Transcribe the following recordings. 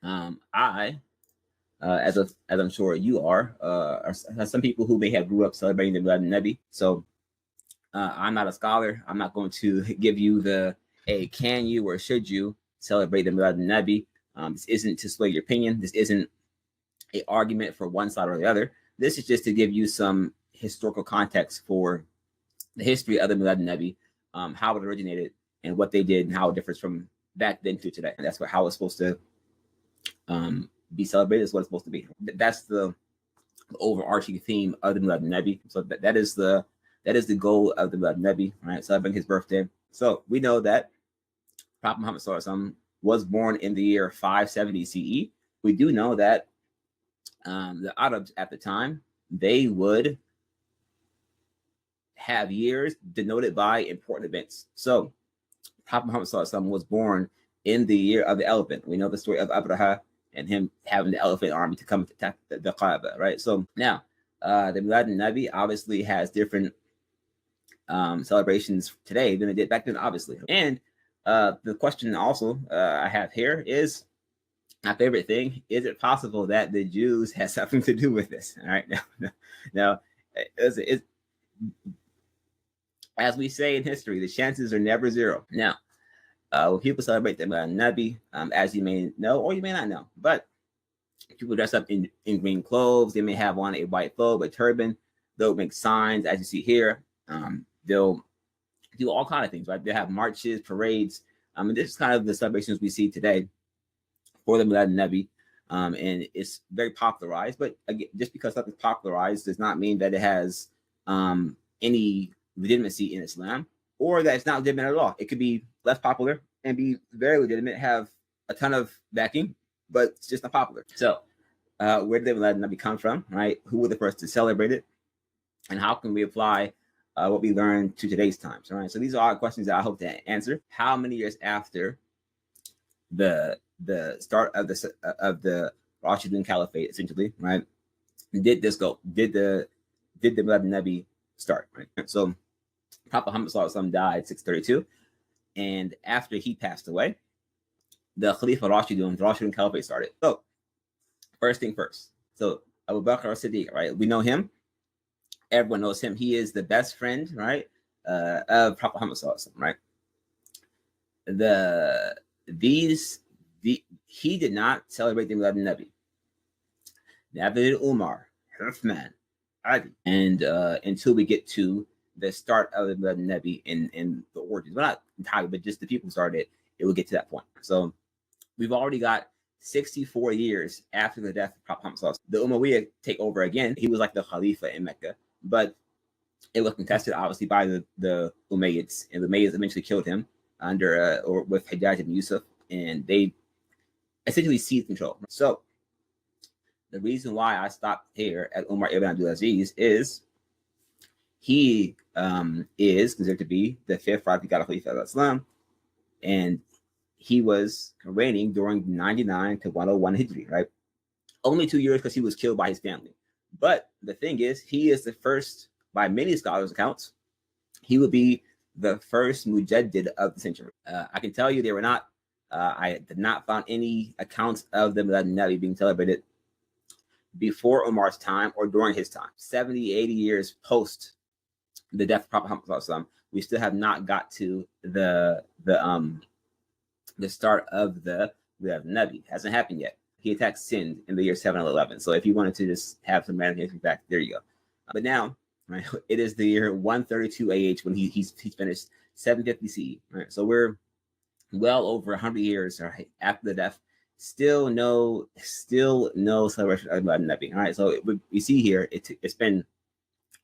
I, as I'm sure you are some people who may have grew up celebrating the Milad Ul Nabi. So I'm not a scholar. I'm not going to give you the hey, can you or should you celebrate the Milad Ul Nabi? This isn't to sway your opinion. This isn't a argument for one side or the other. This is just to give you some historical context for the history of the Milad Nabi, how it originated and what they did and how it differs from back then to today. And that's how it's supposed to be celebrated. Is what it's supposed to be. That's the overarching theme of the Milad Nabi. So that is the goal of the Milad Nabi, right? Celebrating his birthday. So we know that Prophet Muhammad SAW was born in the year 570 CE. We do know that the Arabs at the time, they would have years denoted by important events. So Prophet Muhammad SAW was born in the year of the elephant. We know the story of Abraha and him having the elephant army to come to attack the Kaaba, right? So now the Milad Nabi obviously has different celebrations today than they did back then, obviously. And the question also I have here is my favorite thing: is it possible that the Jews had something to do with this? All right, now, it's as we say in history, the chances are never zero. Now, when people celebrate the Milad Nabi, as you may know or you may not know, but people dress up in green clothes. They may have on a white thobe, a turban. They'll make signs, as you see here. They'll do all kinds of things, right? They'll have marches, parades. This is kind of the celebrations we see today for the Milad Nabi, and it's very popularized. But again, just because something's popularized does not mean that it has any legitimacy in Islam, or that it's not legitimate at all. It could be less popular and be very legitimate, have a ton of backing, but it's just not popular. So where did the Milad Nabi come from, right? Who were the first to celebrate it? And how can we apply what we learned to today's times, right? So these are all questions that I hope to answer. How many years after the start of the Rashidun Caliphate, essentially, right, did this go? Did the Milad Nabi start, right? So Prophet Muhammad SAW died 632, and after he passed away, the Khalifa Rashidun, the Rashidun Caliphate started. So first thing first. So Abu Bakr as-Siddiq, right? We know him. Everyone knows him. He is the best friend, right, of Prophet Muhammad SAW, right? He did not celebrate the Milad Nabi. Neither did Umar, Uthman, Ali, and until we get to the start of the Milad Nabi in the origins, well, not entirely, but just the people who started it will get to that point. So we've already got 64 years after the death of Prophet Muhammad SAW. The Umayyad take over again. He was like the Khalifa in Mecca, but it was contested obviously by the Umayyads, and the Umayyads eventually killed him under or with Hajjaj ibn Yusuf, and they essentially seized control. So the reason why I stopped here at Umar ibn Abdul Aziz is he is considered to be the fifth Rafiq Khalifa of Islam, and he was reigning during 99 to 101 Hijri, right? Only 2 years because he was killed by his family. But the thing is, he is the first, by many scholars' accounts, he would be the first mujaddid of the century. I can tell you they were not, I did not find any accounts of the Milad Nabi being celebrated before Umar's time or during his time. 70, 80 years post the death of Prophet Muhammad, we still have not got to the start of the Milad Nabi. It hasn't happened yet. He attacked Sind in the year 711. So if you wanted to just have some random history fact, there you go. But now, right, it is the year 132 AH when he's finished 750 CE. Right, so we're well over 100 years, right, after the death. Still no celebration of Milad Nabi. All right, so we see here it's been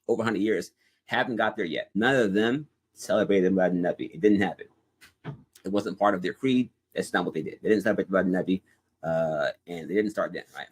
over 100 years. Haven't got there yet. None of them celebrated Milad Nabi. It didn't happen. It wasn't part of their creed. That's not what they did. They didn't celebrate Milad Nabi, and they didn't start then, right?